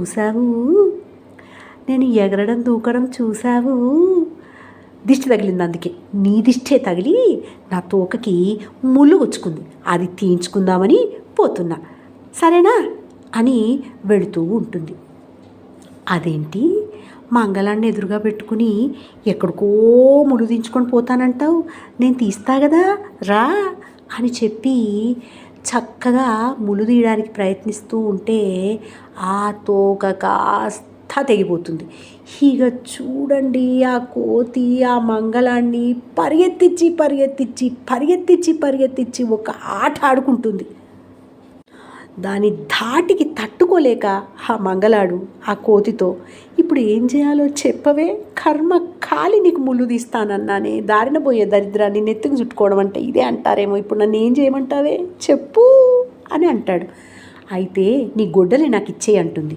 చూసావు, నేను ఎగరడం దూకడం చూసావు. దిష్టి తగిలింది, అందుకే నీ దిష్టే తగిలి నా తోకకి ముళ్ళు గుచ్చుకుంది. అది తీయించుకుందామని పోతున్నా, సరేనా అని వెళుతూ ఉంటుంది. అదేంటి మంగళాన్ని ఎదురుగా పెట్టుకుని ఎక్కడికో ముళ్ళు దించుకొని పోతానంటావు, నేను తీస్తా కదా రా అని చెప్పి చక్కగా ముళ్ళు తీయడానికి ప్రయత్నిస్తూ ఉంటే ఆ తోక కాస్త తెగిపోతుంది. ఇక చూడండి, ఆ కోతి ఆ మంగళాన్ని పరిగెత్తించి పరిగెత్తించి పరిగెత్తించి పరిగెత్తించి ఒక ఆట ఆడుకుంటుంది. దాని ధాటికి తట్టుకోలేక ఆ మంగళాడు ఆ కోతితో, ఇప్పుడు ఏం చేయాలో చెప్పవే, కర్మ కాలి నీకు ముళ్ళు తీస్తానన్నానే, దారిన పోయే దరిద్రాన్ని నెత్తికి చుట్టుకోవడం అంటే ఇదే అంటారేమో, ఇప్పుడు నన్ను ఏం చేయమంటావే చెప్పు అని అంటాడు. అయితే నీ గొడ్డలి నాకు ఇచ్చేయి అంటుంది.